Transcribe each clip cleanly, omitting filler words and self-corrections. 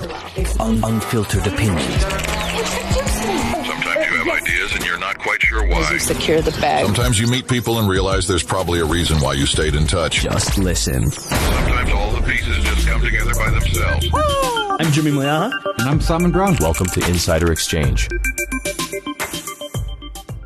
Unfiltered opinions. Sometimes you have ideas and you're not quite sure why. You secure the bag. Sometimes you meet people and realize there's probably a reason why you stayed in touch. Just listen. Sometimes all the pieces just come together by themselves. I'm Jimmy Moyaha. And I'm Simon Brown. Welcome to Insider Exchange.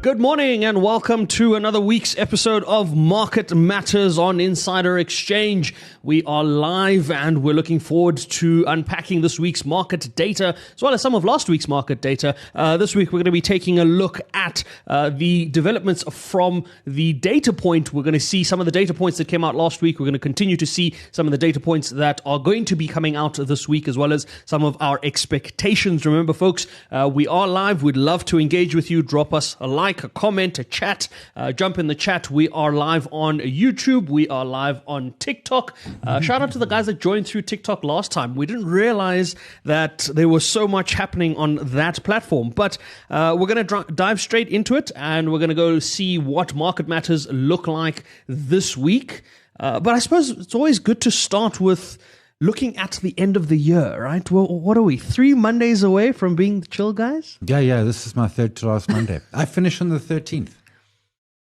Good morning and welcome to another week's episode of Market Matters on Insider Exchange. We are live and we're looking forward to unpacking this week's market data as well as some of last week's market data. This week we're going to be taking a look at the developments from the data point. We're going to see some of the data points that came out last week. We're going to continue to see some of the data points that are going to be coming out this week as well as some of our expectations. Remember folks, we are live. We'd love to engage with you. Drop us a like, a comment, a chat, jump in the chat. We are live on YouTube. We are live on TikTok. Shout out to the guys that joined through TikTok last time. We didn't realize that there was so much happening on that platform, but we're going to dive straight into it and we're going to go see what market matters look like this week. But I suppose it's always good to start with looking at the end of the year, right? Well, what are we, 3 Mondays away from being the chill guys? Yeah, this is my third to last Monday. I finish on the 13th.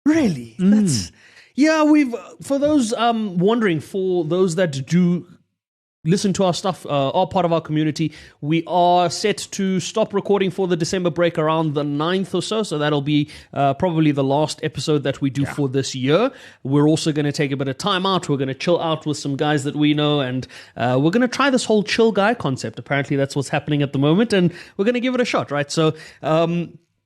Really? We've, for those wondering, for those that do listen to our stuff, are part of our community, we are set to stop recording for the December break around the 9th or so. So that'll be probably the last episode that we do for this year. We're also going to take a bit of time out. We're going to chill out with some guys that we know. And we're going to try this whole chill guy concept. Apparently that's what's happening at the moment. And we're going to give it a shot, right? So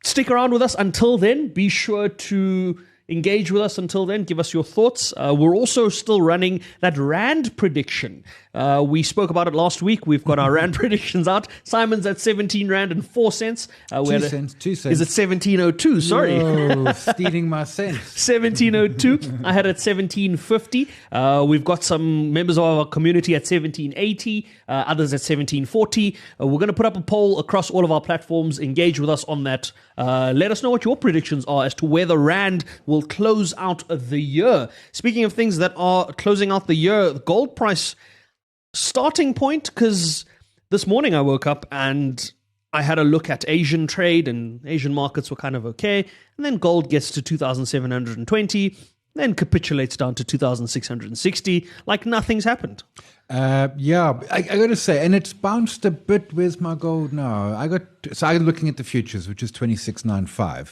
stick around with us until then. Be sure to engage with us until then. Give us your thoughts. We're also still running that Rand prediction. We spoke about it last week. We've got our Rand predictions out. Simon's at 17 Rand and 4 cents. 2 cents. Is it 1702? Sorry. Oh, stealing my cents. 1702. I had it at 1750. We've got some members of our community at 1780, others at 1740. We're going to put up a poll across all of our platforms. Engage with us on that. Let us know what your predictions are as to where the Rand will close out the year. Speaking of things that are closing out the year, the gold price starting point, because this morning I woke up and I had a look at Asian trade and Asian markets were kind of okay. And then gold gets to 2,720, then capitulates down to 2,660, like nothing's happened. I got to say, and it's bounced a bit. Where's my gold now? I'm looking at the futures, which is 26.95.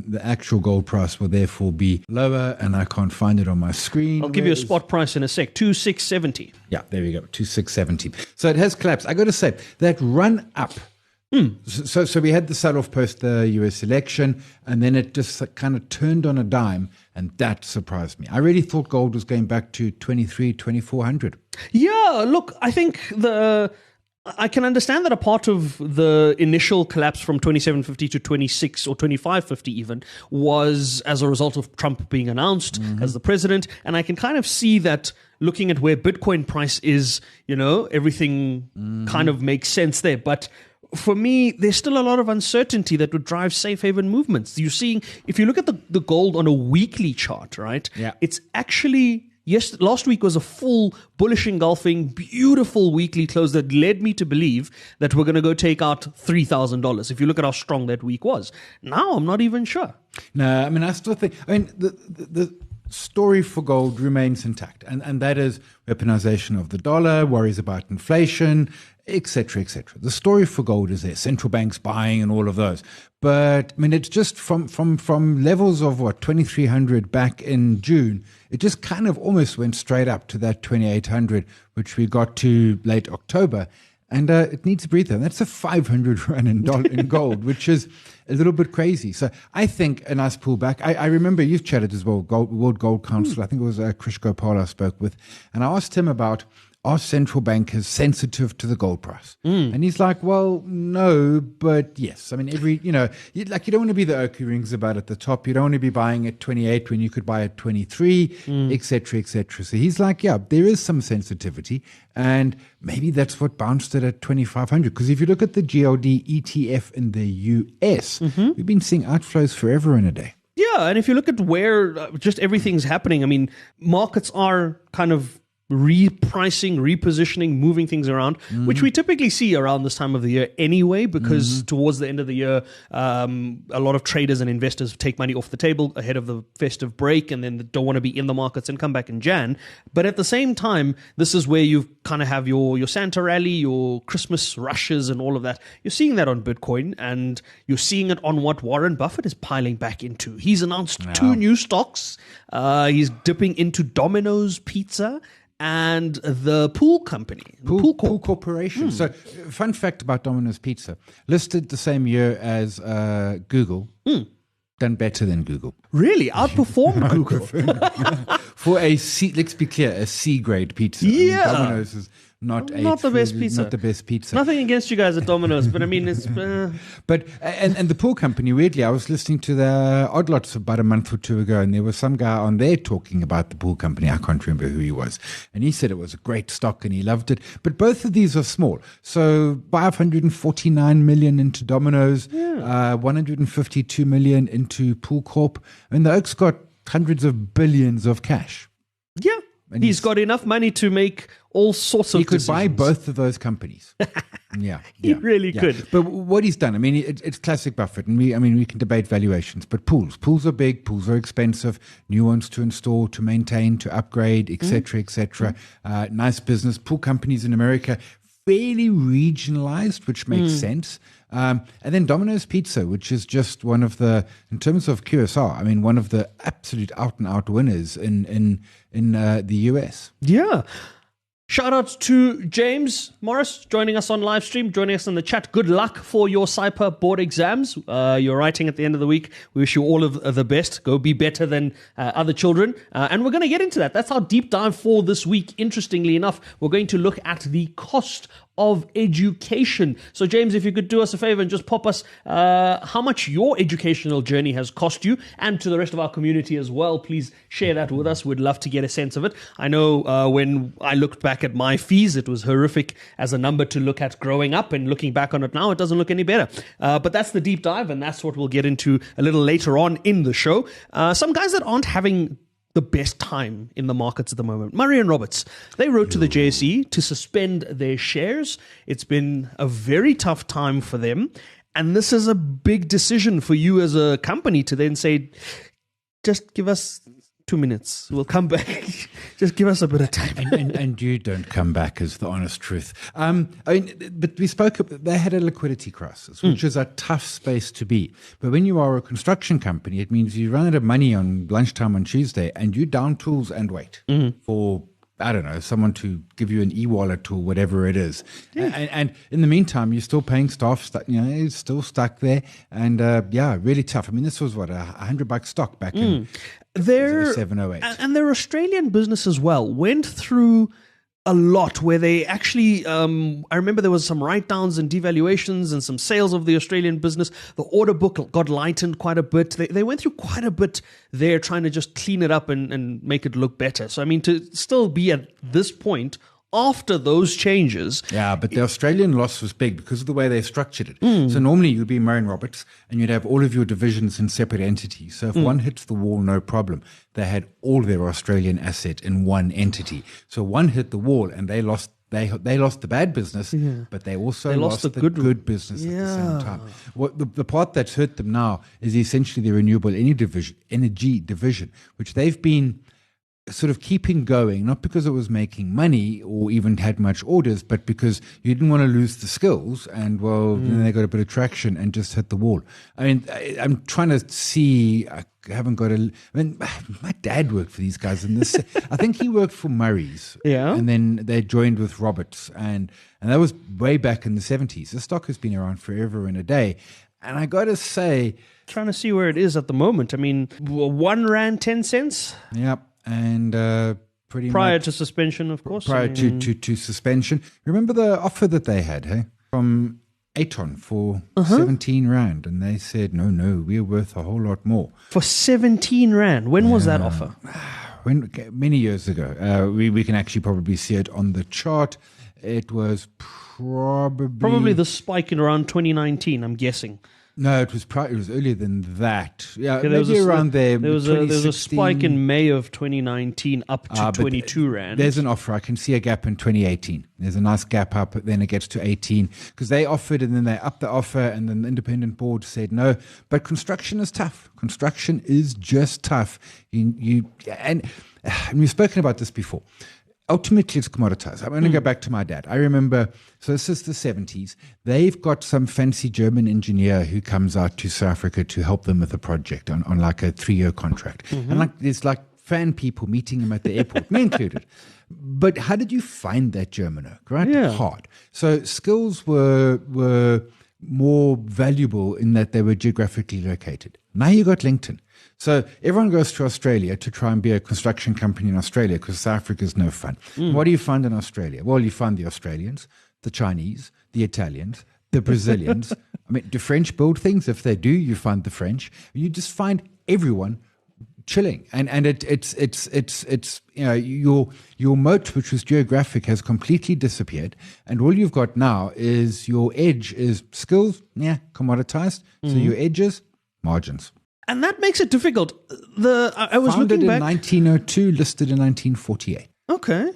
The actual gold price will therefore be lower, and I can't find it on my screen. I'll give you a spot price in a sec, 2,670. Yeah, there we go, 2,670. So it has collapsed. I got to say, that run up. So we had the sell-off post the US election, and then it just kind of turned on a dime, and that surprised me. I really thought gold was going back to 2,400. Yeah, look, I think I can understand that a part of the initial collapse from 2750 to 26 or 2550 even was as a result of Trump being announced as the president. And I can kind of see that looking at where Bitcoin price is, everything kind of makes sense there. But for me, there's still a lot of uncertainty that would drive safe haven movements. You're seeing, if you look at the gold on a weekly chart, right? Yeah. It's actually, yes, last week was a full bullish engulfing, beautiful weekly close that led me to believe that we're going to go take out $3,000. If you look at how strong that week was. Now I'm not even sure. No, I mean, I still think, the story for gold remains intact, and that is weaponization of the dollar, worries about inflation, etc., etc. The story for gold is there, central banks buying and all of those. But I mean, it's just from levels of 2,300 back in June, it just kind of almost went straight up to that 2,800, which we got to late October. And it needs a breather. That's a 500 run in gold, which is a little bit crazy. So I think a nice pullback. I remember you've chatted as well, World Gold Council. I think it was Krish Gopal I spoke with. And I asked him about, are central bankers sensitive to the gold price? And he's like, well, no, but yes. I mean, you don't want to be the oak who rings about at the top. You don't want to be buying at 28 when you could buy at 23, et cetera, et cetera. So he's like, yeah, there is some sensitivity. And maybe that's what bounced it at 2,500. Because if you look at the GLD ETF in the US, we've been seeing outflows forever in a day. Yeah, and if you look at where just everything's happening, I mean, markets are kind of repricing, repositioning, moving things around, which we typically see around this time of the year anyway, because towards the end of the year, a lot of traders and investors take money off the table ahead of the festive break and then don't want to be in the markets and come back in Jan. But at the same time, this is where you kind of have your Santa rally, your Christmas rushes and all of that. You're seeing that on Bitcoin, and you're seeing it on what Warren Buffett is piling back into. He's announced 2 new stocks. He's dipping into Domino's Pizza and the Pool Company. Pool Corporation. So, fun fact about Domino's Pizza. Listed the same year as Google. Done better than Google. Really? Outperformed Google? For a C, let's be clear, a C-grade pizza. Yeah. I mean, Domino's is not the best pizza. Not the best pizza. Nothing against you guys at Domino's, but I mean, it's... But and the Pool Company, weirdly, I was listening to the Odd Lots about a month or two ago, and there was some guy on there talking about the Pool Company. I can't remember who he was. And he said it was a great stock and he loved it. But both of these are small. So 549 million into Domino's, 152 million into Pool Corp. I mean, the Oak's got hundreds of billions of cash. Yeah. And he's got enough money to make all sorts of decisions. He could buy both of those companies. He really could. But what he's done, I mean, it's classic Buffett, and we can debate valuations. But pools are big, pools are expensive, new ones to install, to maintain, to upgrade, etc., etc. Nice business. Pool companies in America, fairly regionalized, which makes sense. And then Domino's Pizza, which is just one of the, in terms of QSR, I mean, one of the absolute out and out winners in the US. Yeah. Shout out to James Morris joining us on live stream, joining us in the chat. Good luck for your CYPA board exams. You're writing at the end of the week. We wish you all of the best. Go be better than other children. And we're going to get into that. That's our deep dive for this week. Interestingly enough, we're going to look at the cost of education. So James, if you could do us a favor and just pop us how much your educational journey has cost you, and to the rest of our community as well. Please share that with us. We'd love to get a sense of it. I know when I looked back at my fees, it was horrific as a number to look at growing up, and looking back on it now, it doesn't look any better. But that's the deep dive, and that's what we'll get into a little later on in the show. Some guys that aren't having the best time in the markets at the moment. Murray and Roberts, they wrote to the JSE to suspend their shares. It's been a very tough time for them. And this is a big decision for you as a company to then say, just give us 2 minutes. We'll come back. Just give us a bit of time. and you don't come back, is the honest truth. I mean, but we spoke, they had a liquidity crisis, which is a tough space to be. But when you are a construction company, it means you run out of money on lunchtime on Tuesday and you down tools and wait for, I don't know, someone to give you an e-wallet or whatever it is. And in the meantime, you're still paying staff, it's still stuck there. And really tough. I mean, this was what, $100 stock back in 708. And their Australian business as well went through a lot where they actually, I remember there was some write-downs and devaluations and some sales of the Australian business. The order book got lightened quite a bit. They went through quite a bit there trying to just clean it up and make it look better. So, I mean, to still be at this point after those changes. Yeah, but the Australian loss was big because of the way they structured it. So normally you'd be Murray and Roberts and you'd have all of your divisions in separate entities. So if one hits the wall, no problem. They had all their Australian asset in one entity. So one hit the wall and they lost the bad business, but they also lost the good business at the same time. What the part that's hurt them now is essentially the renewable energy division, which they've been sort of keeping going, not because it was making money or even had much orders, but because you didn't want to lose the skills, and then they got a bit of traction and just hit the wall. I mean, I'm trying to see, I haven't got my dad worked for these guys, and this, I think he worked for Murray's, and then they joined with Roberts, and that was way back in the 70s. The stock has been around forever and a day, and I got to say, trying to see where it is at the moment. I mean, 1 rand 10 cents. Yep. And pretty prior much to suspension, of course. Prior to suspension. Remember the offer that they had, hey, from Aton for 17 rand, and they said, no, we're worth a whole lot more. For 17 rand. When was that offer? Many years ago. We can actually probably see it on the chart. It was probably the spike in around 2019, I'm guessing. No, it was earlier than that. Yeah, Yeah, maybe around there. There was a spike in May of 2019 up to 22 Rand. There's an offer. I can see a gap in 2018. There's a nice gap up, then it gets to 18 because they offered and then they upped the offer and then the independent board said no. But construction is tough. Construction is just tough. And we've spoken about this before. Ultimately, it's commoditized. I'm going to go back to my dad. I remember, so this is the 70s. They've got some fancy German engineer who comes out to South Africa to help them with a project on like a 3-year contract. And there's like fan people meeting him at the airport, me included. But how did you find that German oak, right? Yeah. Hard. So skills were more valuable in that they were geographically located. Now you got LinkedIn. So everyone goes to Australia to try and be a construction company in Australia because South Africa is no fun. What do you find in Australia? Well, you find the Australians, the Chinese, the Italians, the Brazilians. I mean, do French build things? If they do, you find the French. You just find everyone chilling, and it's your moat, which was geographic, has completely disappeared, and all you've got now is your edge is skills, commoditized. So your edges, margins. And that makes it difficult. I was Founded looking back. in 1902, listed in 1948. Okay.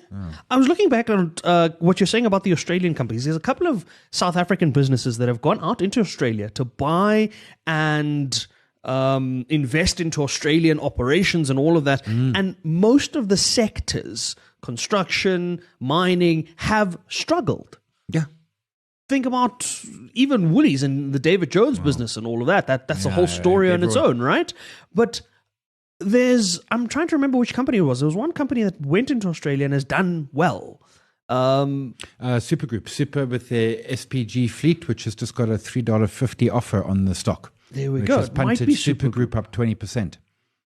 I was looking back on what you're saying about the Australian companies. There's a couple of South African businesses that have gone out into Australia to buy and invest into Australian operations and all of that. And most of the sectors, construction, mining, have struggled. Yeah. Think about even Woolies and the David Jones business and all of that. That's a whole story on its own, right? But I'm trying to remember which company it was. There was one company that went into Australia and has done well. Super with their SPG fleet, which has just got a $3.50 offer on the stock. There we which go. has It might punted be Supergroup up 20%.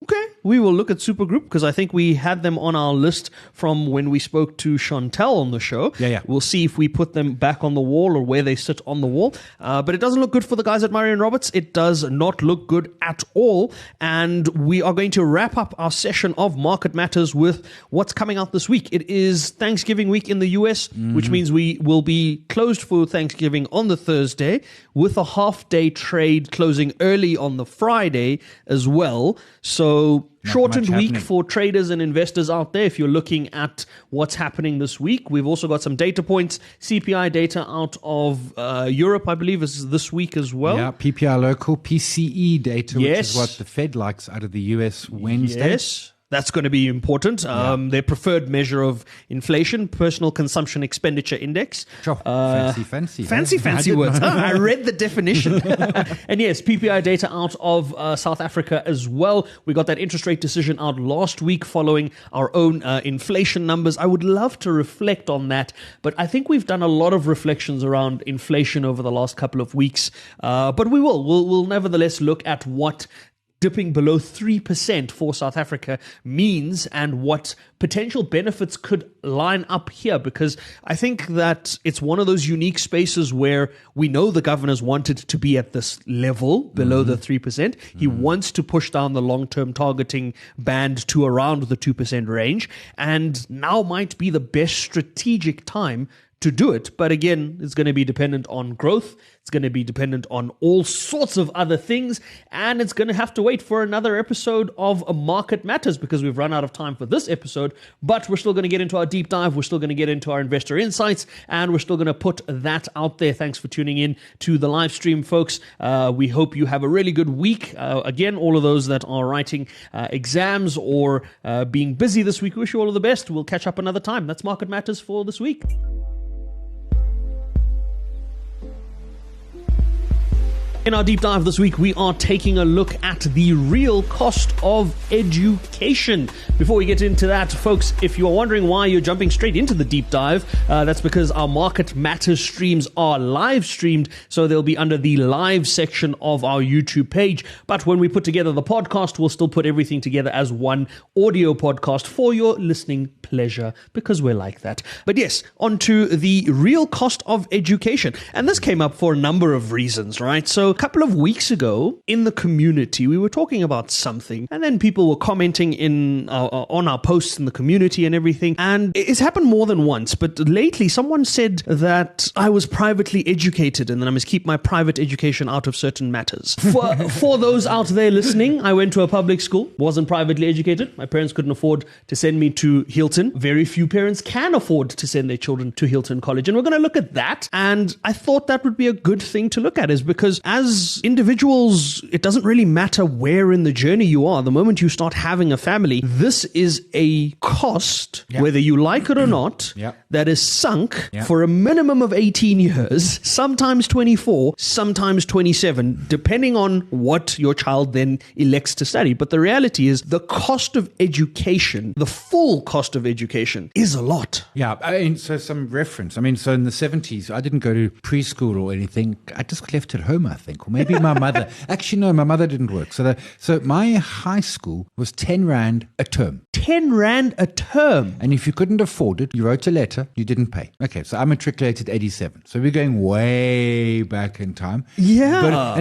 Okay, we will look at Supergroup because I think we had them on our list from when we spoke to Chantel on the show. Yeah. We'll see if we put them back on the wall or where they sit on the wall. But it doesn't look good for the guys at Murray & Roberts. It does not look good at all. And we are going to wrap up our session of Market Matters with what's coming out this week. It is Thanksgiving week in the US, which means we will be closed for Thanksgiving on the Thursday with a half-day trade closing early on the Friday as well. So shortened week for traders and investors out there if you're looking at what's happening this week. We've also got some data points, CPI data out of Europe, I believe, is this week as well. Yeah, PPI local, PCE data, which is what the Fed likes out of the US Wednesday. Yes. That's going to be important. Their preferred measure of inflation, personal consumption expenditure index. Sure. Fancy words. I read the definition. And yes, PPI data out of South Africa as well. We got that interest rate decision out last week following our own inflation numbers. I would love to reflect on that, but I think we've done a lot of reflections around inflation over the last couple of weeks. But we will. We'll nevertheless look at what dipping below 3% for South Africa means and what potential benefits could line up here, because I think that it's one of those unique spaces where we know the governor's wanted to be at this level below the 3%. He wants to push down the long-term targeting band to around the 2% range, and now might be the best strategic time to do it. But again, it's going to be dependent on growth. It's going to be dependent on all sorts of other things. And it's going to have to wait for another episode of Market Matters because we've run out of time for this episode. But we're still going to get into our deep dive. We're still going to get into our investor insights. And we're still going to put that out there. Thanks for tuning in to the live stream, folks. We hope you have a really good week. Again, all of those that are writing exams or being busy this week, we wish you all of the best. We'll catch up another time. That's Market Matters for this week. In our deep dive this week, we are taking a look at the real cost of education. Before we get into that, folks, if you're wondering why you're jumping straight into the deep dive, that's because our Market Matters streams are live streamed, so they'll be under the live section of our YouTube page. But when we put together the podcast, we'll still put everything together as one audio podcast for your listening pleasure, because we're like that. But yes, on to the real cost of education. And this came up for a number of reasons, right? So couple of weeks ago in the community, we were talking about something, and then people were commenting on our posts in the community and everything. And it's happened more than once, but lately someone said that I was privately educated and that I must keep my private education out of certain matters. For those out there listening, I went to a public school, wasn't privately educated. My parents couldn't afford to send me to Hilton. Very few parents can afford to send their children to Hilton College. And we're going to look at that. And I thought that would be a good thing to look at, is because as individuals, it doesn't really matter where in the journey you are. The moment you start having a family, this is a cost, whether you like it or not, that is sunk for a minimum of 18 years, sometimes 24, sometimes 27, depending on what your child then elects to study. But the reality is the cost of education, the full cost of education, is a lot. Yeah, so some reference. So in the 70s, I didn't go to preschool or anything. I just left at home, I think. Or maybe my mother. Actually, no, my mother didn't work. So my high school was 10 Rand a term. 10 Rand a term? And if you couldn't afford it, you wrote a letter, you didn't pay. Okay, so I matriculated 87. So we're going way back in time. Yeah.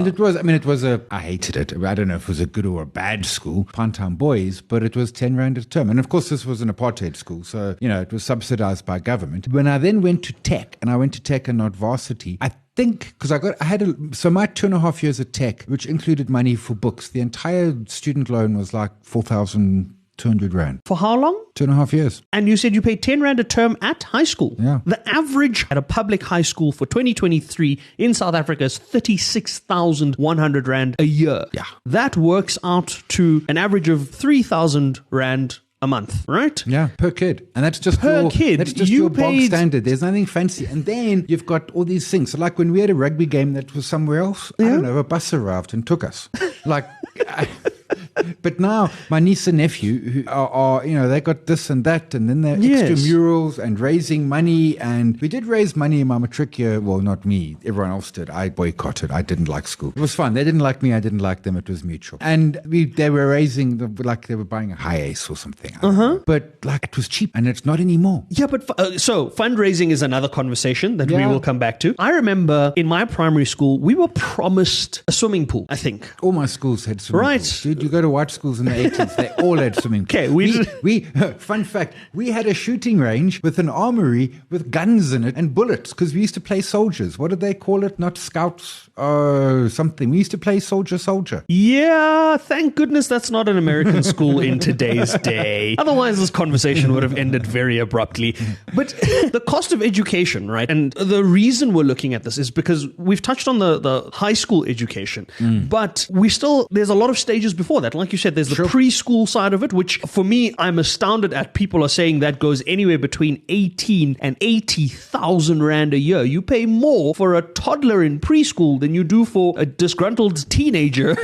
I hated it. I don't know if it was a good or a bad school, Pantown Boys, but it was 10 Rand a term. And of course, this was an apartheid school. So, it was subsidized by government. When I then went to tech, and I went to tech and not varsity, I think, because my 2.5 years at tech, which included money for books, the entire student loan was like 4,200 Rand. For how long? 2.5 years. And you said you paid 10 Rand a term at high school. Yeah. The average at a public high school for 2023 in South Africa is 36,100 Rand a year. Yeah. That works out to an average of 3,000 Rand a month, right? Yeah, per kid. And that's just kid. That's just your bog standard. There's nothing fancy. And then you've got all these things. So like when we had a rugby game that was somewhere else, I don't know, a bus arrived and took us. But now my niece and nephew who are they got this and that, and then they're extramurals and raising money. And we did raise money in my matric year. Well, not me. Everyone else did. I boycotted. I didn't like school. It was fun. They didn't like me. I didn't like them. It was mutual. And they were raising, they were buying a high ace or something. But it was cheap, and it's not anymore. Yeah, but so fundraising is another conversation that we will come back to. I remember in my primary school, we were promised a swimming pool, I think. All my schools had swimming pools. Dude, you go to white schools in the 80s, they all had swimming pools. Okay, we fun fact, we had a shooting range with an armory with guns in it and bullets, because we used to play soldiers. What did they call it? Not scouts, something. We used to play soldier. Yeah, thank goodness that's not an American school in today's day. Otherwise, this conversation would have ended very abruptly. But the cost of education, right? And the reason we're looking at this is because we've touched on the high school education, but there's a lot of stages before that. Like you said, there's the preschool side of it, which for me, I'm astounded at. People are saying that goes anywhere between 18 and 80,000 Rand a year. You pay more for a toddler in preschool than you do for a disgruntled teenager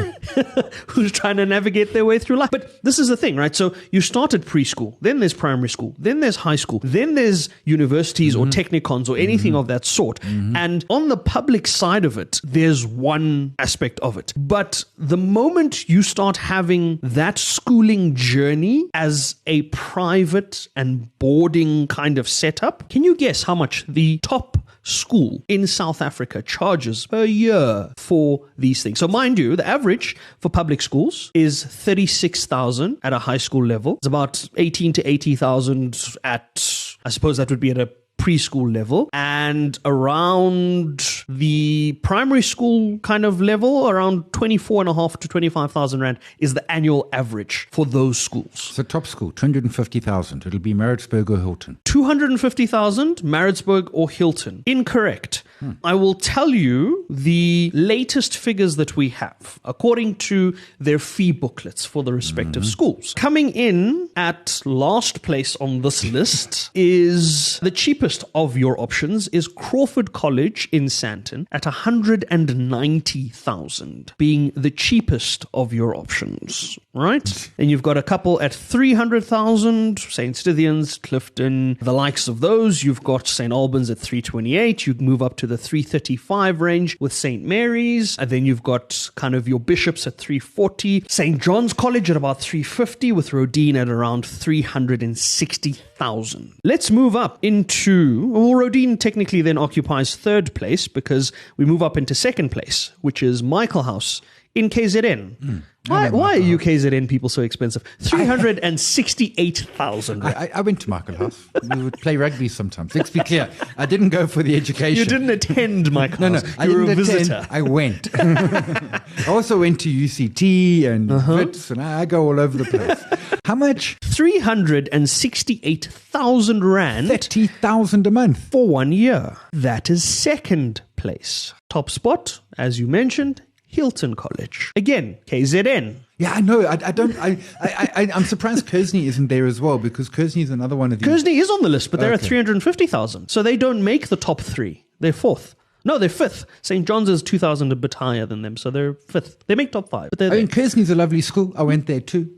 who's trying to navigate their way through life. But this is the thing, right? So you start at preschool, then there's primary school, then there's high school, then there's universities or technicons or anything of that sort. And on the public side of it, there's one aspect of it. But the moment you start having that schooling journey as a private and boarding kind of setup, can you guess how much the top school in South Africa charges per year for these things? So mind you, the average for public schools is 36,000 at a high school level. It's about 18 to 80,000 at, I suppose that would be at a preschool level, and around the primary school kind of level, around 24,500 to 25,000 Rand is the annual average for those schools. So top school, 250,000. It'll be Maritzburg or Hilton. 250,000, Maritzburg or Hilton. Incorrect. I will tell you the latest figures that we have, according to their fee booklets for the respective schools. Coming in at last place on this list is the cheapest of your options is Crawford College in Sandton at 190,000, being the cheapest of your options, right? And you've got a couple at 300,000, St. Stithians, Clifton, the likes of those. You've got St. Albans at 328. You move up to the the 335 range with St. Mary's. And then you've got kind of your bishops at 340. St. John's College at about 350 with Rodine at around 360,000. Let's move up into, well, Rodine technically then occupies third place because we move up into second place, which is Michael House in KZN. Why are you KZN people so expensive? 368,000. I went to Michael House. We would play rugby sometimes. Let's be clear. I didn't go for the education. You didn't attend Michael House. I You were didn't a visitor. attend. I went. I also went to UCT and Wits, and I go all over the place. How much? 368,000 rand 30,000 a month. for 1 year. That is second place. Top spot, as you mentioned, Hilton College. Again, KZN. Yeah, I know. I'm surprised Kersney isn't there as well, because Kersney is another one of these. Kersney is on the list, but they're at Okay. 350,000. So they don't make the top three. They're fourth. No, they're fifth. St. John's is 2,000 a bit higher than them, so they're fifth. They make top five, but they're I mean, Kersney's a lovely school. I went there too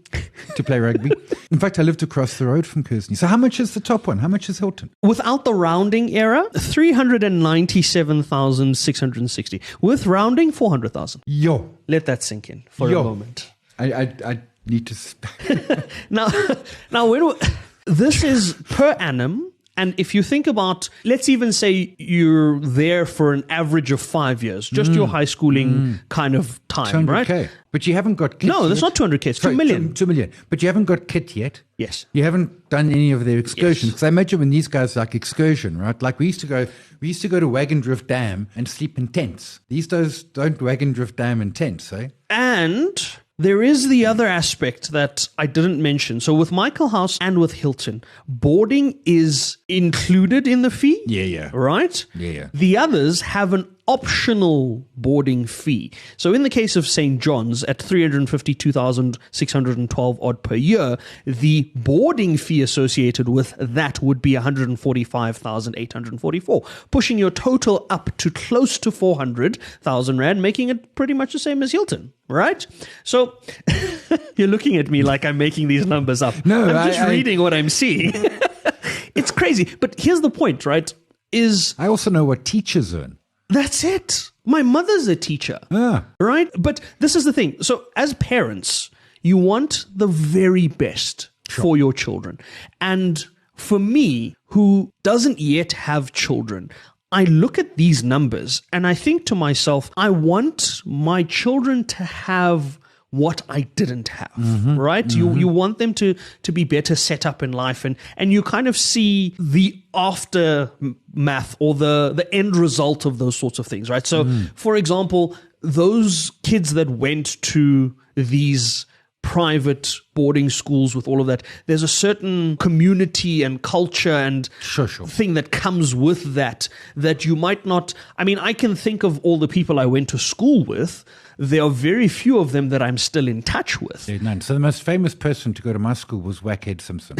to play rugby. In fact, I lived across the road from Kersney. So how much is the top one? How much is Hilton? Without the rounding error, 397,660. With rounding, 400,000. Yo. Let that sink in for a moment. I need to... Now, this is per annum. And if you think about, let's even say you're there for an average of 5 years, just your high schooling kind of time, 200K. right? But you haven't got kit No, that's yet. not 200K, it's 2 Sorry, million. 2 million. But you haven't got kit yet. Yes. You haven't done any of their excursions. Yes. Because I imagine when these guys like excursion, right? Like we used to go to Wagon Drift Dam and sleep in tents. These days don't Wagon Drift Dam in tents, eh? And there is the other aspect that I didn't mention. So with Michael House and with Hilton, boarding is included in the fee. Yeah. Right? Yeah. The others have an optional boarding fee. So in the case of St. John's at 352,612 odd per year, the boarding fee associated with that would be 145,844, pushing your total up to close to 400,000 rand, making it pretty much the same as Hilton, right? So you're looking at me like I'm making these numbers up. No, I'm just reading what I'm seeing. It's crazy. But here's the point, right? I also know what teachers earn. That's it. My mother's a teacher, right? But this is the thing. So as parents, you want the very best for your children. And for me, who doesn't yet have children, I look at these numbers and I think to myself, I want my children to have what I didn't have, right? You want them to be better set up in life, and you kind of see the aftermath or the end result of those sorts of things, right? So, for example, those kids that went to these private boarding schools with all of that, there's a certain community and culture and thing that comes with that you might not. I mean, I can think of all the people I went to school with. There are very few of them that I'm still in touch with. There's none. So the most famous person to go to my school was Wackhead Simpson.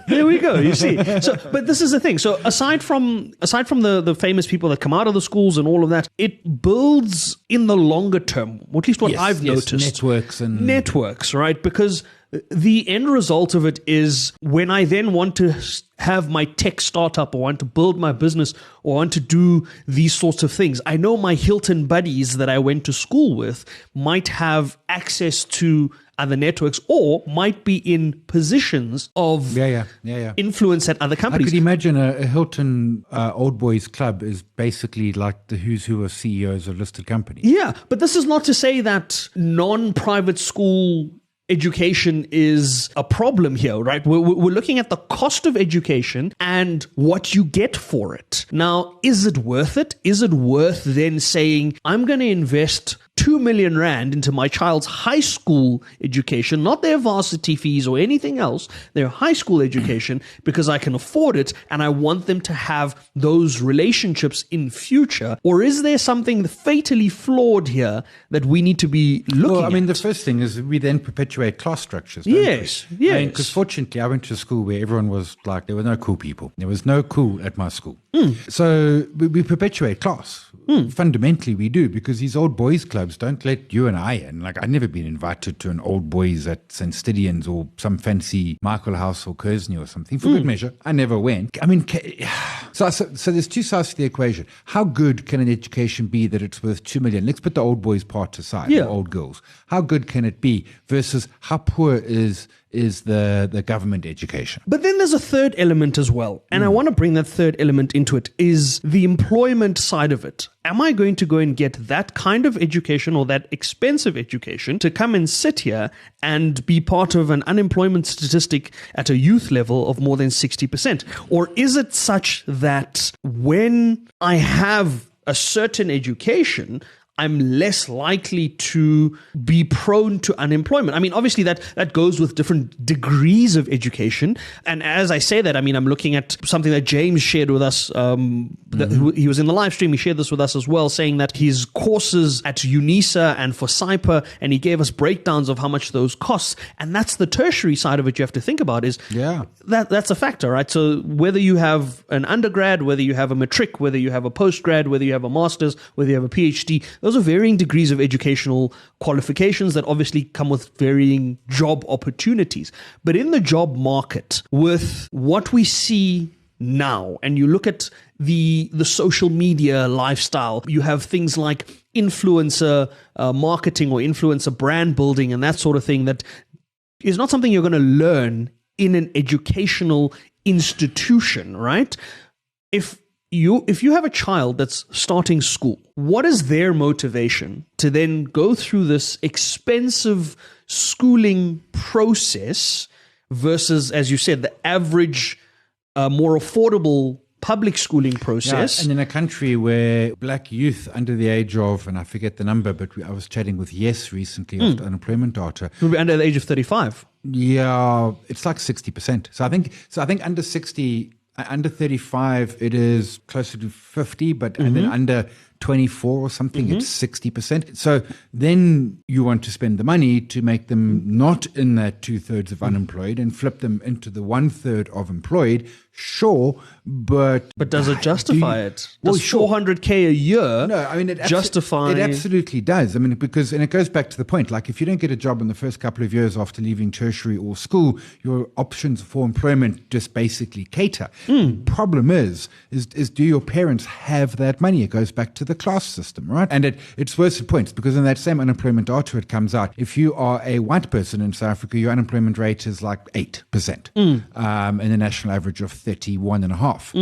There we go. You see. So, but this is the thing. So aside from the famous people that come out of the schools and all of that, it builds in the longer term, or at least what I've noticed. Networks, right? Because the end result of it is when I then want to have my tech startup or want to build my business or want to do these sorts of things, I know my Hilton buddies that I went to school with might have access to other networks or might be in positions of influence at other companies. I could imagine a Hilton Old Boys Club is basically like the who's who of CEOs of listed companies. Yeah, but this is not to say that non-private school education is a problem here, right? We're looking at the cost of education and what you get for it. Now, is it worth it? Is it worth then saying, I'm going to invest 2 million rand into my child's high school education, not their varsity fees or anything else, their high school education, because I can afford it and I want them to have those relationships in future? Or is there something fatally flawed here that we need to be looking at? Well, I mean, the first thing is we then perpetuate class structures. Yes. Because fortunately, I went to a school where everyone was like, there were no cool people. There was no cool at my school. So we perpetuate class. Fundamentally, we do, because these old boys clubs don't let you and I in. Like, I've never been invited to an old boys at St. Stidians or some fancy Michael House or Kersney or something. For good measure, I never went. I mean, so there's two sides to the equation. How good can an education be that it's worth 2 million? Let's put the old boys part aside, or old girls. How good can it be versus how poor is the government education? But then there's a third element as well. And I want to bring that third element into it, is the employment side of it. Am I going to go and get that kind of education or that expensive education to come and sit here and be part of an unemployment statistic at a youth level of more than 60%? Or is it such that when I have a certain education, I'm less likely to be prone to unemployment? I mean, obviously that goes with different degrees of education. And as I say that, I mean, I'm looking at something that James shared with us. He was in the live stream. He shared this with us as well, saying that his courses at UNISA and for CYPA, and he gave us breakdowns of how much those cost. And that's the tertiary side of it you have to think about, is that's a factor, right? So whether you have an undergrad, whether you have a matric, whether you have a postgrad, whether you have a master's, whether you have a PhD, those are varying degrees of educational qualifications that obviously come with varying job opportunities. But in the job market, with what we see now, and you look at the social media lifestyle, you have things like influencer marketing or influencer brand building and that sort of thing, that is not something you're going to learn in an educational institution, right? If you have a child that's starting school, what is their motivation to then go through this expensive schooling process versus, as you said, the average, more affordable public schooling process? And in a country where black youth under the age of, and I forget the number, but I was chatting with Yes recently of unemployment data. Under the age of 35. Yeah, it's like 60%. So I think under 60. Under 35, it is closer to 50, but and then under 24 or something, it's 60%. So then you want to spend the money to make them not in that 2/3 of unemployed and flip them into the 1/3 of employed. Sure, but does it justify it? Does 400K a year justify? It absolutely does. I mean, and it goes back to the point, like if you don't get a job in the first couple of years after leaving tertiary or school, your options for employment just basically cater. Problem is do your parents have that money? It goes back to the class system, right? And it's worse at points, because in that same unemployment data, it comes out, if you are a white person in South Africa, your unemployment rate is like 8%, and the national average of 31.5.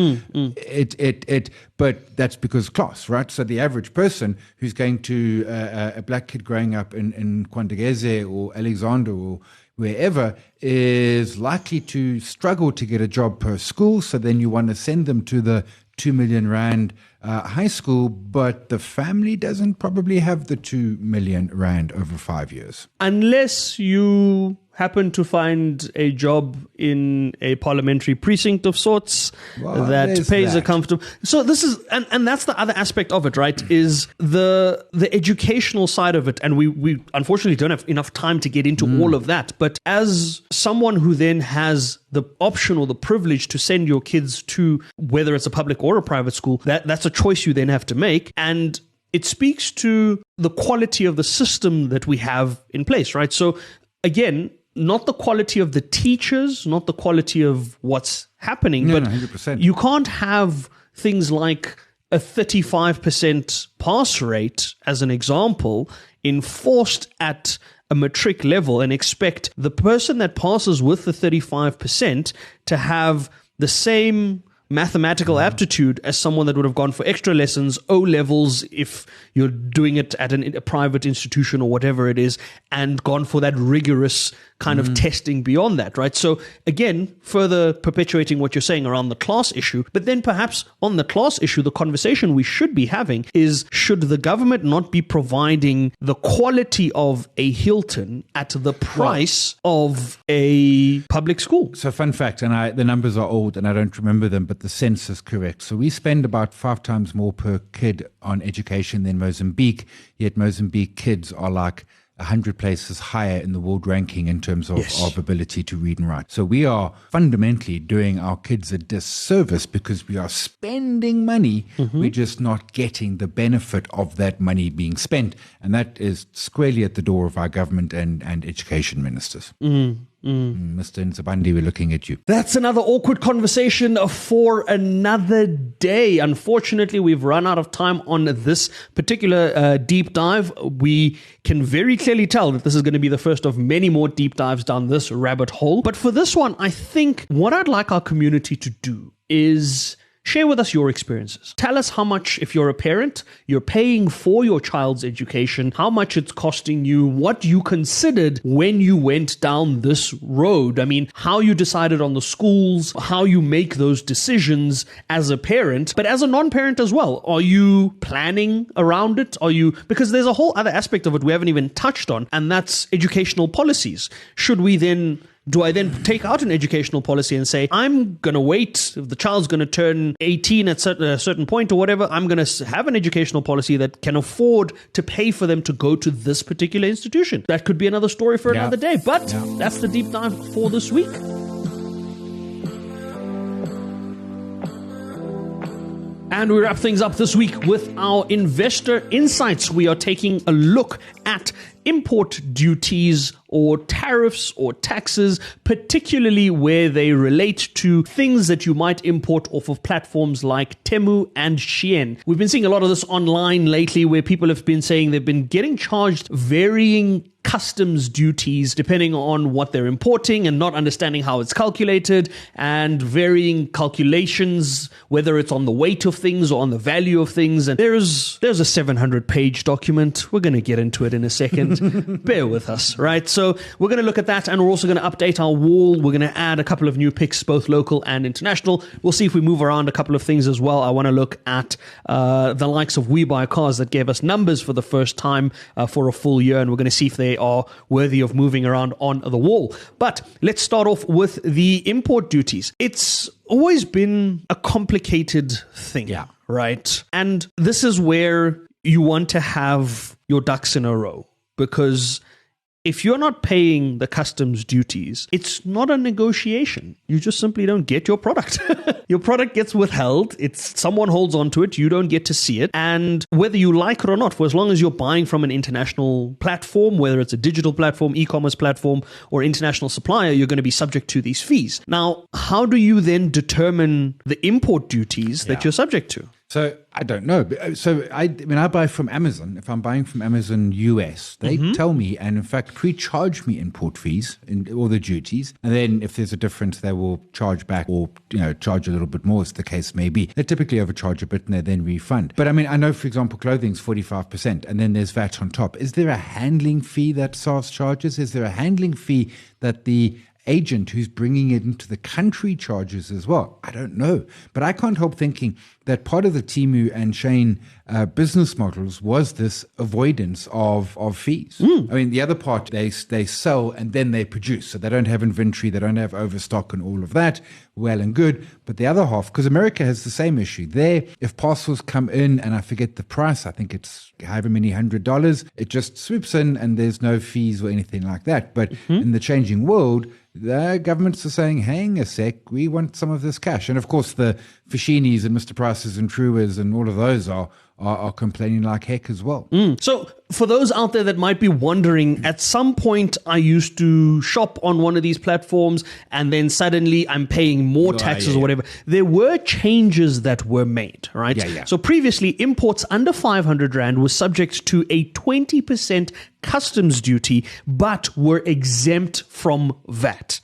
But that's because class, right? So the average person who's going to a black kid growing up in Kwandageze or Alexander or wherever is likely to struggle to get a job per school. So then you want to send them to the 2 million rand high school, but the family doesn't probably have the 2 million rand over 5 years. Unless you happen to find a job in a parliamentary precinct of sorts that pays a comfortable. So this is, and that's the other aspect of it, right? Is the educational side of it, and we unfortunately don't have enough time to get into all of that. But as someone who then has the option or the privilege to send your kids to, whether it's a public or a private school, that's a choice you then have to make. And it speaks to the quality of the system that we have in place, right? So again, not the quality of the teachers, not the quality of what's happening, but 100%. You can't have things like a 35% pass rate, as an example, enforced at a matric level and expect the person that passes with the 35% to have the same mathematical aptitude as someone that would have gone for extra lessons, O levels, if you're doing it at a private institution or whatever it is, and gone for that rigorous kind of testing beyond that, right? So again, further perpetuating what you're saying around the class issue, but then perhaps on the class issue, the conversation we should be having is, should the government not be providing the quality of a Hilton at the price of a public school? So fun fact, and the numbers are old and I don't remember them, but the census is correct. So we spend about 5 times more per kid on education than Mozambique, yet Mozambique kids are like 100 places higher in the world ranking in terms of, Yes. of ability to read and write. So we are fundamentally doing our kids a disservice because we are spending money. We're just not getting the benefit of that money being spent. And that is squarely at the door of our government and education ministers. Mr. Nzabandi, we're looking at you. That's another awkward conversation for another day. Unfortunately, we've run out of time on this particular deep dive. We can very clearly tell that this is going to be the first of many more deep dives down this rabbit hole. But for this one, I think what I'd like our community to do is share with us your experiences. Tell us how much, if you're a parent, you're paying for your child's education, how much it's costing you, what you considered when you went down this road. I mean, how you decided on the schools, how you make those decisions as a parent, but as a non-parent as well. Are you planning around it? Because there's a whole other aspect of it we haven't even touched on, and that's educational policies. Do I then take out an educational policy and say, I'm going to wait, if the child's going to turn 18 at a certain point or whatever, I'm going to have an educational policy that can afford to pay for them to go to this particular institution? That could be another story for another day. But that's the deep dive for this week. And we wrap things up this week with our investor insights. We are taking a look at import duties or tariffs or taxes, particularly where they relate to things that you might import off of platforms like Temu and Shein. We've been seeing a lot of this online lately where people have been saying they've been getting charged varying customs duties depending on what they're importing and not understanding how it's calculated, and varying calculations, whether it's on the weight of things or on the value of things. And there's a 700-page document. We're going to get into it in a second. Bear with us, right? So we're going to look at that, and we're also going to update our wall. We're going to add a couple of new picks, both local and international. We'll see if we move around a couple of things as well. I want to look at the likes of We Buy Cars that gave us numbers for the first time for a full year, and we're going to see if they are worthy of moving around on the wall. But let's start off with the import duties. It's always been a complicated thing, right? And this is where you want to have your ducks in a row, because if you're not paying the customs duties, it's not a negotiation. You just simply don't get your product. Your product gets withheld. Someone holds onto it. You don't get to see it. And whether you like it or not, for as long as you're buying from an international platform, whether it's a digital platform, e-commerce platform, or international supplier, you're going to be subject to these fees. Now, how do you then determine the import duties that you're subject to? So I don't know. So I buy from Amazon. If I'm buying from Amazon US, they tell me, and in fact pre-charge me import fees or the duties. And then if there's a difference, they will charge back or charge a little bit more, as the case may be. They typically overcharge a bit and they then refund. But I mean, I know, for example, clothing's 45%, and then there's VAT on top. Is there a handling fee that SARS charges? Is there a handling fee that the agent who's bringing it into the country charges as well? I don't know. But I can't help thinking that part of the Temu and Shein business models was this avoidance of fees. I mean, the other part, they sell and then they produce. So they don't have inventory, they don't have overstock and all of that. Well and good. But the other half, because America has the same issue. There, if parcels come in and I forget the price, I think it's however many $100, it just swoops in and there's no fees or anything like that. But in the changing world, the governments are saying, hang a sec, we want some of this cash. And of course, the Fashinis and Mr. Prices and Truers and all of those are complaining like heck as well. So for those out there that might be wondering, at some point I used to shop on one of these platforms and then suddenly I'm paying more taxes or whatever. There were changes that were made, right? So previously, imports under 500 Rand were subject to a 20% customs duty, but were exempt from VAT.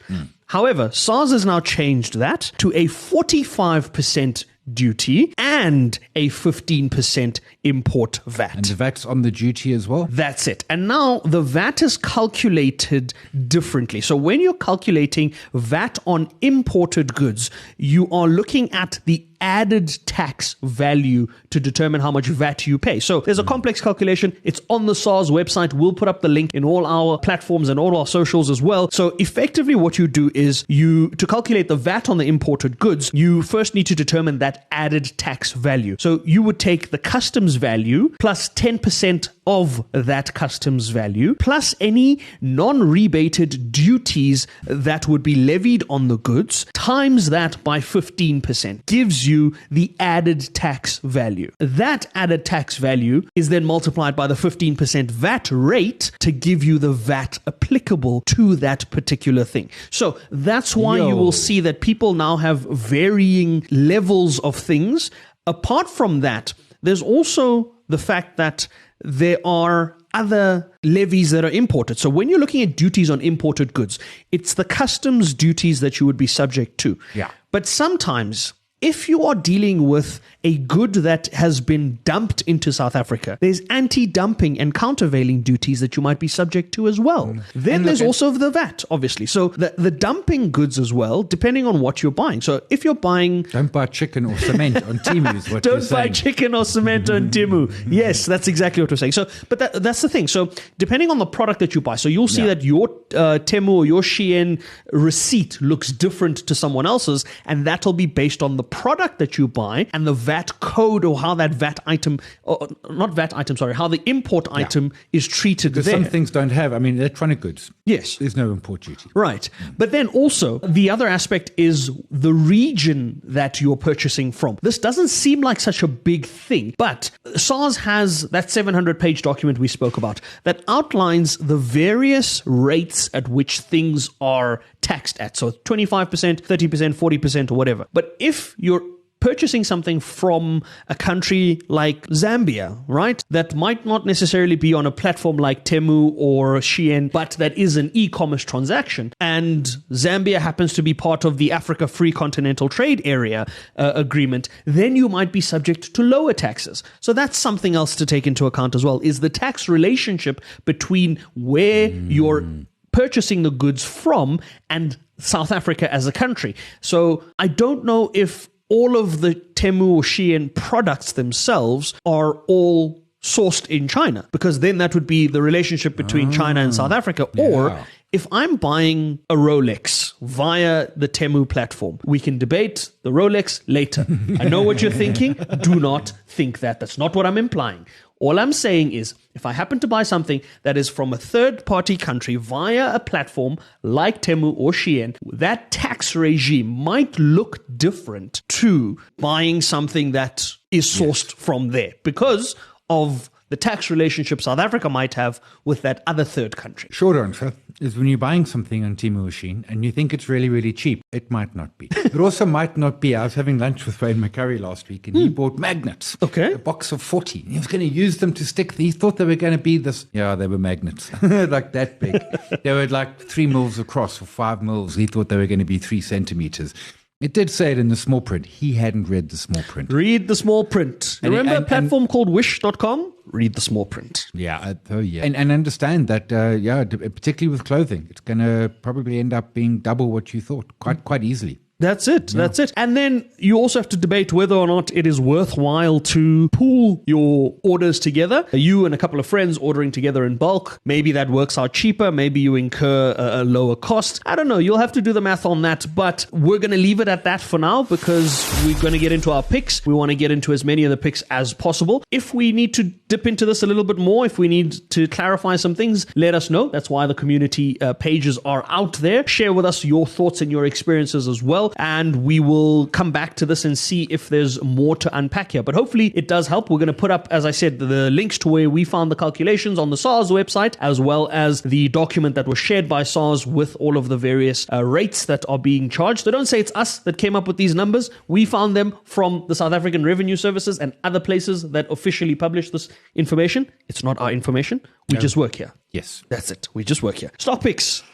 However, SARS has now changed that to a 45% duty and a 15% import VAT. And the VAT's on the duty as well? That's it. And now the VAT is calculated differently. So when you're calculating VAT on imported goods, you are looking at the added tax value to determine how much VAT you pay. So there's a complex calculation. It's on the SARS website. We'll put up the link in all our platforms and all our socials as well. So effectively what you do is to calculate the VAT on the imported goods, you first need to determine that added tax value. So you would take the customs value plus 10% of that customs value, plus any non-rebated duties that would be levied on the goods, times that by 15%, gives you the added tax value. That added tax value is then multiplied by the 15% VAT rate to give you the VAT applicable to that particular thing. So that's why you will see that people now have varying levels of things. Apart from that, there's also the fact that there are other levies that are imported. So when you're looking at duties on imported goods, it's the customs duties that you would be subject to. Yeah. But sometimes, if you are dealing with a good that has been dumped into South Africa, there's anti-dumping and countervailing duties that you might be subject to as well. Then there's also the VAT, obviously. So the dumping goods as well, depending on what you're buying. So if you're buying... Don't buy chicken or cement on Temu is what you're saying. Don't buy chicken or cement on Temu. Yes, that's exactly what we're saying. So, but that's the thing. So depending on the product that you buy, so you'll see that your Temu or your Shein receipt looks different to someone else's, and that'll be based on the product that you buy and the VAT code, or how that VAT item, or not VAT item, sorry, how the import item is treated Because there. some things don't have, I mean, electronic goods. Yes. There's no import duty. Right. But then also, the other aspect is the region that you're purchasing from. This doesn't seem like such a big thing, but SARS has that 700-page document we spoke about that outlines the various rates at which things are taxed at. So 25%, 30%, 40%, or whatever. But if you're purchasing something from a country like Zambia, right, that might not necessarily be on a platform like Temu or Shein, but that is an e-commerce transaction, and Zambia happens to be part of the Africa Free Continental Trade Area agreement, then you might be subject to lower taxes. So that's something else to take into account as well, is the tax relationship between where you're purchasing the goods from and South Africa as a country. So I don't know if all of the Temu or Shein products themselves are all sourced in China, because then that would be the relationship between China and South Africa. Or if I'm buying a Rolex via the Temu platform, we can debate the Rolex later. I know what you're thinking. Do not think that. That's not what I'm implying. All I'm saying is, if I happen to buy something that is from a third-party country via a platform like Temu or Shein, that tax regime might look different to buying something that is sourced from there, because of the tax relationship South Africa might have with that other third country. Short answer is, when you're buying something on Temu or Shein and you think it's really, really cheap, it might not be. It also might not be. I was having lunch with Wayne McCurry last week, and he bought magnets. Okay. A box of 40. He was going to use them to stick. He thought they were going to be this. Yeah, they were magnets. Like that big. They were like 3 mils across or 5 mils. He thought they were going to be 3 centimeters. It did say it in the small print. He hadn't read the small print. Read the small print. Remember a platform called wish.com? Read the small print. Yeah. And understand that, particularly with clothing, it's going to probably end up being double what you thought quite easily. That's it. Yeah. That's it. And then you also have to debate whether or not it is worthwhile to pool your orders together. You and a couple of friends ordering together in bulk. Maybe that works out cheaper. Maybe you incur a lower cost. I don't know. You'll have to do the math on that. But we're going to leave it at that for now, because we're going to get into our picks. We want to get into as many of the picks as possible. If we need to dip into this a little bit more, if we need to clarify some things, let us know. That's why the community pages are out there. Share with us your thoughts and your experiences as well. And we will come back to this and see if there's more to unpack here. But hopefully it does help. We're going to put up, as I said, the links to where we found the calculations on the SARS website, as well as the document that was shared by SARS with all of the various rates that are being charged. So don't say it's us that came up with these numbers. We found them from the South African Revenue Services and other places that officially publish this information. It's not our information. We just work here. Yes. That's it. We just work here. Stock picks.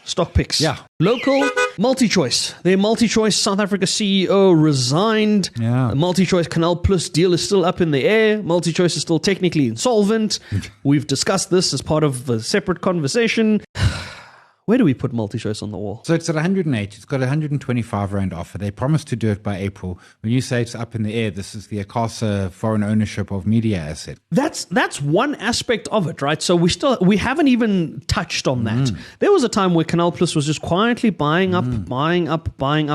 Yeah. Local MultiChoice. Their MultiChoice South Africa CEO resigned. Yeah. The MultiChoice Canal Plus deal is still up in the air. MultiChoice is still technically insolvent. We've discussed this as part of a separate conversation. Where do we put MultiChoice on the wall? So it's at 108. It's got a 125 Rand offer. They promised to do it by April. When you say it's up in the air, this is the Akasa foreign ownership of media asset. That's one aspect of it, right? So we haven't even touched on that. There was a time where Canal Plus was just quietly buying up.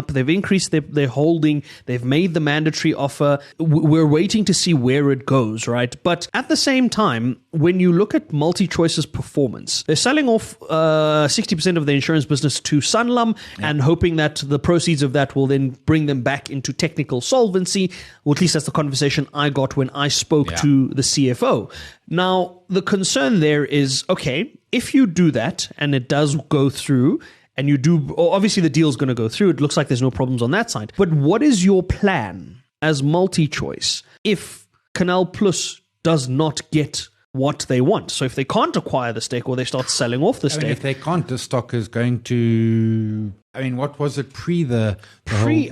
They've increased their holding. They've made the mandatory offer. We're waiting to see where it goes, right? But at the same time, when you look at MultiChoice's performance, they're selling off 60% of the insurance business to Sanlam and hoping that the proceeds of that will then bring them back into technical solvency, or at least that's the conversation I got when I spoke to the CFO. Now, the concern there is, okay, if you do that and it does go through, and you do, obviously the deal's going to go through, it looks like there's no problems on that side. But what is your plan as MultiChoice if Canal Plus does not get what they want? So if they can't acquire the stake or they start selling off the stake. If they can't, the stock is going to, what was it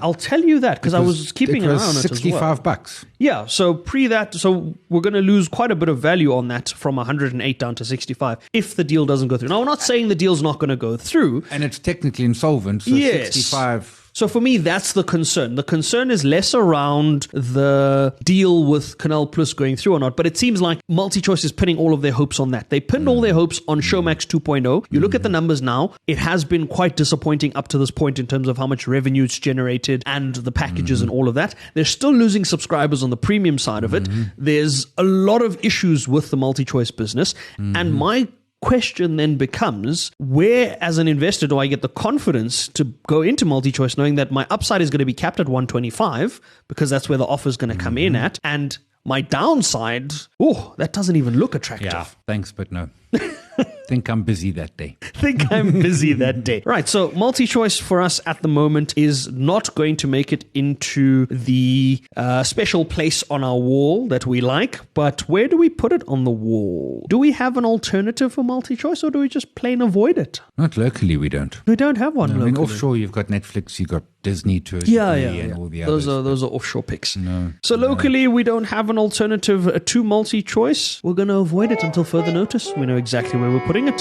I'll tell you that because I was keeping an eye on it as well. $65. Yeah, so that, so we're going to lose quite a bit of value on that from 108 down to 65 if the deal doesn't go through. Now, we're not saying the deal's not going to go through. And it's technically insolvent, so yes. 65. So for me, that's the concern. The concern is less around the deal with Canal Plus going through or not, but it seems like MultiChoice is pinning all of their hopes on that. They pinned all their hopes on Showmax 2.0. You look at the numbers now, it has been quite disappointing up to this point in terms of how much revenue it's generated and the packages and all of that. They're still losing subscribers on the premium side of it. There's a lot of issues with the MultiChoice business. And my question then becomes, where as an investor do I get the confidence to go into MultiChoice knowing that my upside is going to be capped at 125 because that's where the offer is going to come in at, and my downside, that doesn't even look attractive. Yeah, thanks, but no. Think I'm busy that day. Right, so MultiChoice for us at the moment is not going to make it into the special place on our wall that we like, but where do we put it on the wall? Do we have an alternative for MultiChoice, or do we just plain avoid it? Not locally, we don't. We don't have one locally. Offshore, you've got Netflix, you've got Disney to and all the others. Those are offshore picks. No. So locally, we don't have an alternative to MultiChoice. We're going to avoid it until further notice. We know exactly where we're putting it.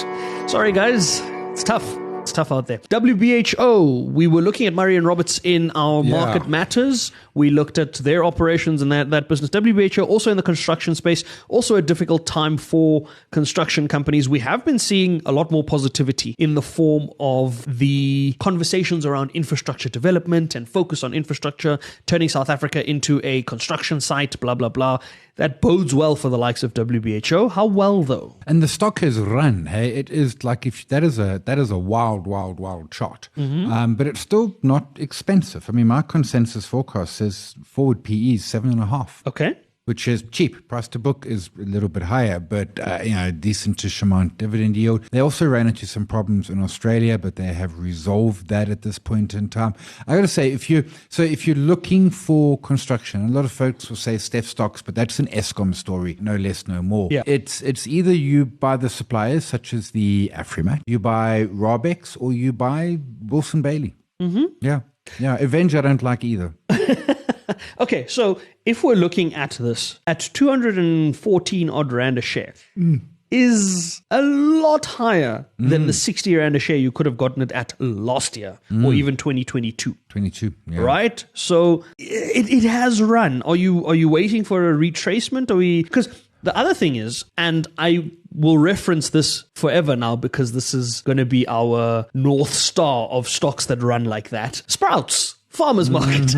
Sorry, guys. It's tough. It's tough out there. WBHO, we were looking at Murray and Roberts in our Market Matters. We looked at their operations and that business. WBHO also in the construction space, also a difficult time for construction companies. We have been seeing a lot more positivity in the form of the conversations around infrastructure development and focus on infrastructure, turning South Africa into a construction site, blah, blah, blah. That bodes well for the likes of WBHO. How well, though? And the stock has run. Hey, it is like that is a wild chart. But it's still not expensive. I mean, my consensus forecast says forward PE is 7.5. Okay. Which is cheap. Price to book is a little bit higher, but decent-ish amount dividend yield. They also ran into some problems in Australia, but they have resolved that at this point in time. I got to say, if you're looking for construction, a lot of folks will say Steph Stocks, but that's an Eskom story, no less, no more. Yeah. It's either you buy the suppliers such as the Afrimat, you buy Robex, or you buy Wilson Bailey. Yeah. Avenge, I don't like either. Okay, so if we're looking at this at 214 odd Rand a share, is a lot higher than the 60 Rand a share you could have gotten it at last year or even 2022. 22, yeah. Right? So it has run. Are you waiting for a retracement? Because the other thing is, and I will reference this forever now because this is going to be our North Star of stocks that run like that. Sprouts. Farmers market.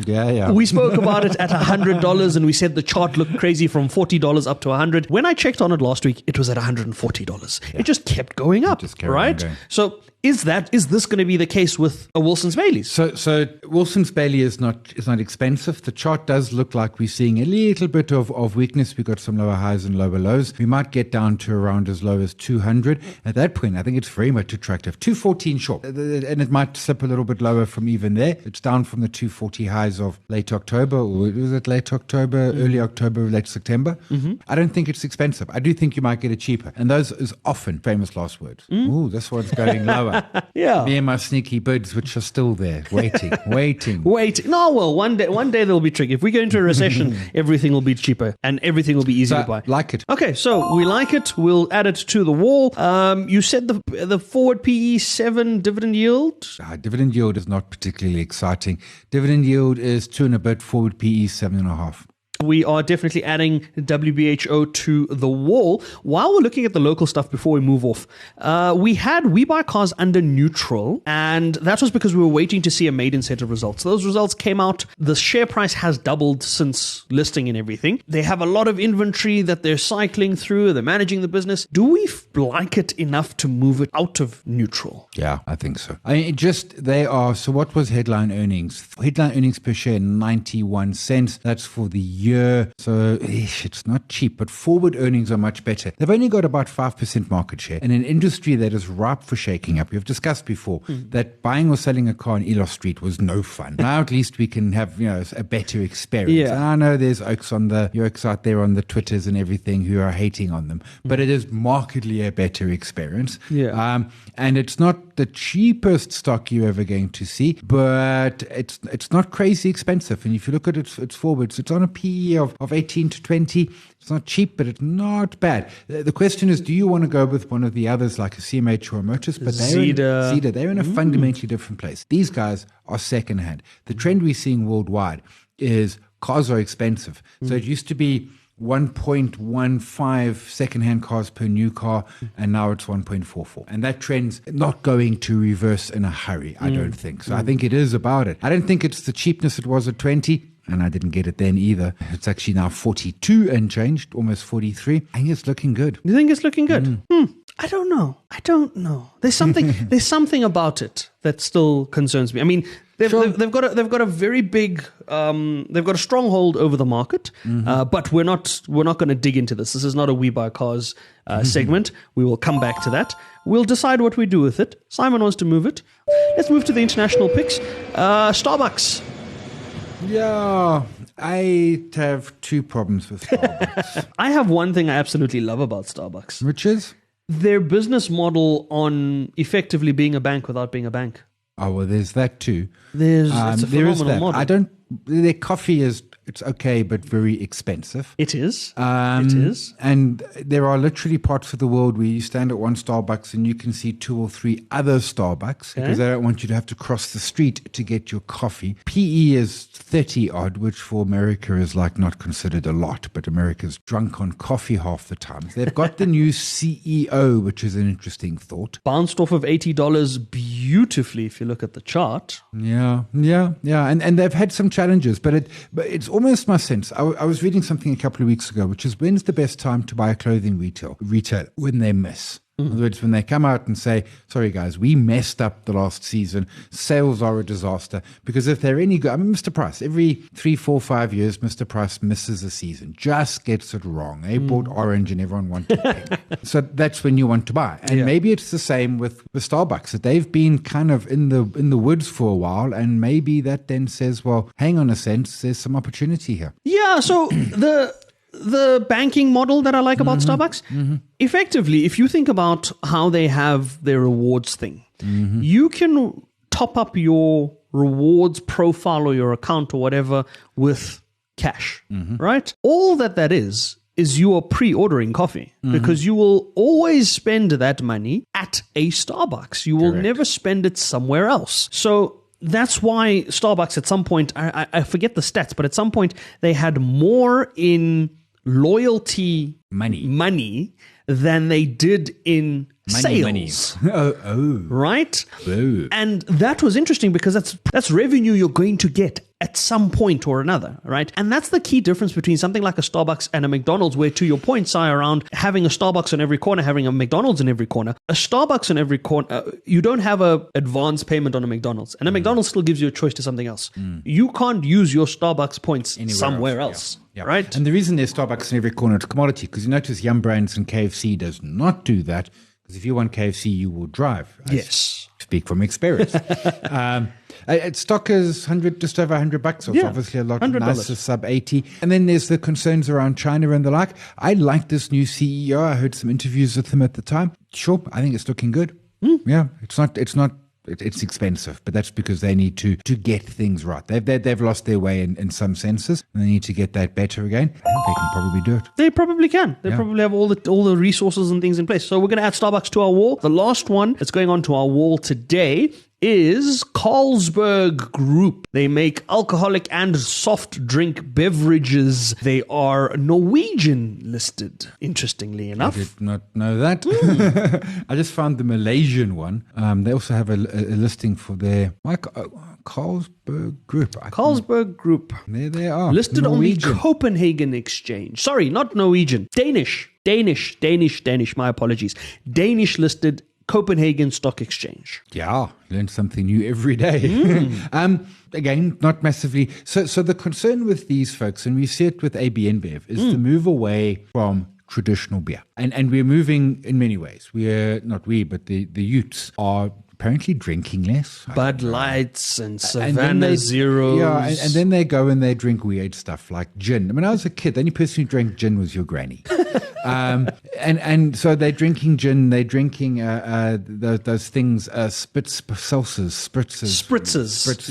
Yeah. We spoke about it at $100 and we said the chart looked crazy from $40 up to $100. When I checked on it last week, it was at $140. Yeah. It just kept going up, right? So is this going to be the case with a Wilson's Bailey's? So Wilson's Bailey is not expensive. The chart does look like we're seeing a little bit of weakness. We've got some lower highs and lower lows. We might get down to around as low as 200. At that point, I think it's very much attractive. 214 short, and it might slip a little bit lower from even there. It's down from the 240 highs of late October, or was it late October, early October, late September? I don't think it's expensive. I do think you might get it cheaper. And those is often famous last words. Ooh, this one's going lower. Whatever. Yeah. Me and my sneaky bids, which are still there, waiting. Wait. No, well, one day they'll be tricky. If we go into a recession, everything will be cheaper and everything will be easy to buy. Like it. Okay, so we like it. We'll add it to the wall. You said the forward PE 7 dividend yield. Dividend yield is not particularly exciting. Dividend yield is 2 and a bit, forward PE 7.5. We are definitely adding WBHO to the wall. While we're looking at the local stuff before we move off, we buy cars under neutral, and that was because we were waiting to see a maiden set of results. Those results came out. The share price has doubled since listing and everything. They have a lot of inventory that they're cycling through. They're managing the business. Do we like it enough to move it out of neutral? Yeah, I think so. So what was headline earnings? Headline earnings per share, 91 cents. That's for the year. So it's not cheap, but forward earnings are much better. They've only got about 5% market share in an industry that is ripe for shaking up. We've discussed before that buying or selling a car on Elos Street was no fun. Now at least we can have a better experience. Yeah. And I know there's oaks out there on the Twitters and everything who are hating on them, but it is markedly a better experience. Yeah. And it's not the cheapest stock you're ever going to see, but it's not crazy expensive. And if you look at its forwards, it's on a PE of 18 to 20. It's not cheap, but it's not bad. The question is, do you want to go with one of the others like a CMH or a Motus? But Zeta, they're in a fundamentally different place. These guys are secondhand. The trend we're seeing worldwide is cars are expensive. So it used to be 1.15 secondhand cars per new car, and now it's 1.44. And that trend's not going to reverse in a hurry, I don't think. So I think it is about it. I don't think it's the cheapness it was at 20, and I didn't get it then either. It's actually now 42 and changed, almost 43. I think it's looking good. You think it's looking good? I don't know. There's something about it that still concerns me. I mean, they've got a very big they've got a stronghold over the market, but we're not going to dig into this. This is not a We Buy Cars segment. We will come back to that. We'll decide what we do with it. Simon wants to move it. Let's move to the international picks. Starbucks. Yeah, I have two problems with Starbucks. I have one thing I absolutely love about Starbucks. Which is? Their business model on effectively being a bank without being a bank. Oh, well, there's that too. It's a phenomenal model. Their coffee it's okay, but very expensive. It is. It is. And there are literally parts of the world where you stand at one Starbucks and you can see 2 or 3 other Starbucks because they don't want you to have to cross the street to get your coffee. PE is 30 odd, which for America is like not considered a lot, but America's drunk on coffee half the time. They've got the new CEO, which is an interesting thought. Bounced off of $80 beautifully if you look at the chart. Yeah. And they've had some challenges, but it's almost my sense. I was reading something a couple of weeks ago, which is when's the best time to buy a clothing retail when they miss. In other words, when they come out and say, sorry guys, we messed up the last season, sales are a disaster. Because if they're any good, I mean, Mr. Price, every 3, 4, 5 years, Mr. Price misses a season, just gets it wrong. They bought orange and everyone wanted pink. So that's when you want to buy. And maybe it's the same with Starbucks, that they've been kind of in the woods for a while, and maybe that then says, well, hang on a sense, there's some opportunity here. Yeah, so the banking model that I like about Starbucks, effectively, if you think about how they have their rewards thing, you can top up your rewards profile or your account or whatever with cash, right? All that is you are pre-ordering coffee because you will always spend that money at a Starbucks. You will never spend it somewhere else. So that's why Starbucks at some point, I forget the stats, but at some point they had more in loyalty money than they did in sales. Right? Ooh. And that was interesting because that's revenue you're going to get at some point or another, right? And that's the key difference between something like a Starbucks and a McDonald's, where to your point, Si, around having a Starbucks on every corner, having a McDonald's in every corner, a Starbucks on every corner, you don't have a advance payment on a McDonald's, and a McDonald's still gives you a choice to something else. You can't use your Starbucks points somewhere else. Yeah. Right? And the reason there's Starbucks in every corner, it's commodity, because you notice Yum Brands and KFC does not do that, because if you want KFC, you will drive. Yes. Speak from experience. Stock is just over $100. So it's obviously a lot nicer, sub 80. And then there's the concerns around China and the like. I like this new CEO. I heard some interviews with him at the time. Sure, I think it's looking good. Yeah, it's expensive, but that's because they need to get things right. They've lost their way in some senses, and they need to get that better again. And they can probably do it. They probably can. They probably have all the resources and things in place. So we're going to add Starbucks to our wall. The last one that's going onto our wall today is Carlsberg Group. They make alcoholic and soft drink beverages. They are Norwegian listed, interestingly enough. I did not know that. I just found the Malaysian one. They also have a listing for their Carlsberg Group. Carlsberg Group. There they are. Listed Norwegian. on the Copenhagen Exchange. Sorry, not Norwegian. Danish. My apologies. Danish listed Copenhagen Stock Exchange. Yeah, learn something new every day. Again, not massively. So the concern with these folks, and we see it with AB InBev, is to move away from traditional beer. And we're moving in many ways. But the youths are apparently drinking less. Bud Lights and Savannah Zeros. Yeah, and then they go and they drink weird stuff like gin. When I was a kid, the only person who drank gin was your granny. And so they're drinking gin, they're drinking those things, spritzers.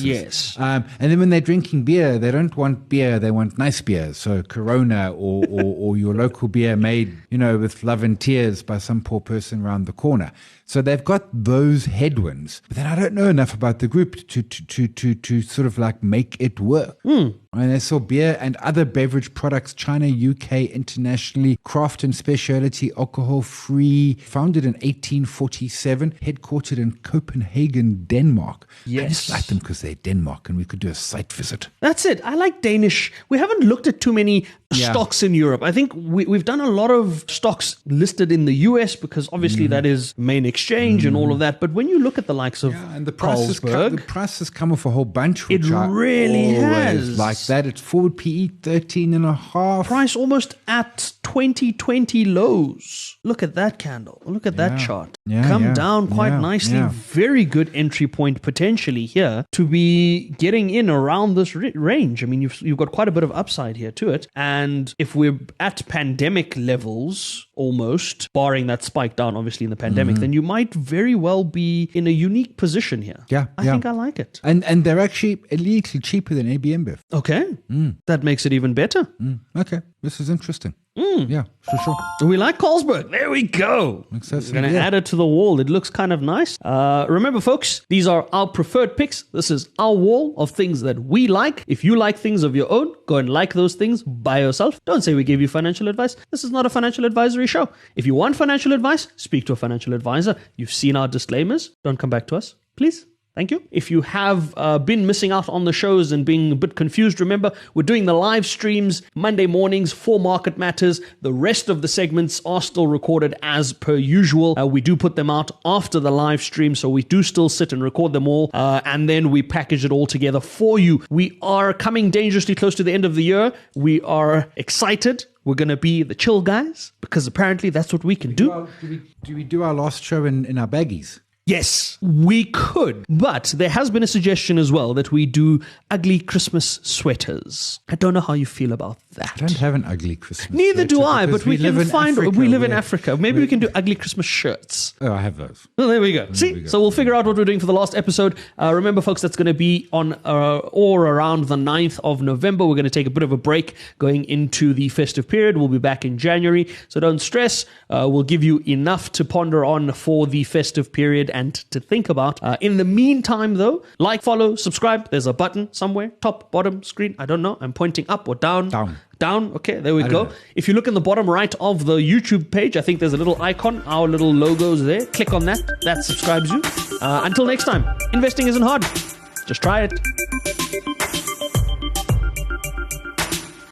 Yes. And then when they're drinking beer, they don't want beer, they want nice beer. So Corona or your local beer made, with love and tears by some poor person around the corner. So they've got those headwinds. But then I don't know enough about the group to sort of like make it work. And they sell beer and other beverage products, China, UK, internationally, craft and specialty, alcohol-free, founded in 1847, headquartered in Copenhagen, Denmark. Yes. I just like them because they're Denmark and we could do a site visit. That's it. I like Danish. We haven't looked at too many stocks in Europe. I think we've done a lot of stocks listed in the US because obviously that is main exchange and all of that. But when you look at the likes of and the Carlsberg, price has come off a whole bunch. It really has. Like that. It's forward PE 13.5. Price almost at 2020 lows. Look at that candle. Look at that chart. Come down quite nicely. Yeah. Very good entry point potentially here to be getting in around this range. I mean, you've got quite a bit of upside here to it. And if we're at pandemic levels almost, barring that spike down obviously in the pandemic, then you might very well be in a unique position here. I think I like it. And they're actually illegally cheaper than AB InBev. Okay. That makes it even better. Okay. This is interesting. Yeah, for sure. We like Carlsberg. There we go. We're going to add it to the wall. It looks kind of nice. Remember, folks, these are our preferred picks. This is our wall of things that we like. If you like things of your own, go and like those things by yourself. Don't say we gave you financial advice. This is not a financial advisory show. If you want financial advice, speak to a financial advisor. You've seen our disclaimers. Don't come back to us, please. Thank you. If you have been missing out on the shows and being a bit confused, remember, we're doing the live streams Monday mornings for Market Matters. The rest of the segments are still recorded as per usual. We do put them out after the live stream, so we do still sit and record them all, and then we package it all together for you. We are coming dangerously close to the end of the year. We are excited. We're going to be the chill guys, because apparently that's what we can do. Do we do our last show in our baggies? Yes, we could. But there has been a suggestion as well that we do ugly Christmas sweaters. I don't know how you feel about that. I don't have an ugly Christmas Neither sweater do I, but we can find... We live in where- Africa. Maybe we can do ugly Christmas shirts. Oh, I have those. Well, there we go. So we'll figure out what we're doing for the last episode. Remember, folks, that's going to be on or around the 9th of November. We're going to take a bit of a break going into the festive period. We'll be back in January, so don't stress. We'll give you enough to ponder on for the festive period and to think about. In the meantime, though, like, follow, subscribe. There's a button somewhere, top, bottom, screen. I don't know. I'm pointing up or down. Down. Okay, there we go. If you look in the bottom right of the YouTube page, I think there's a little icon. Our little logo's there. Click on that. That subscribes you. Until next time, investing isn't hard. Just try it.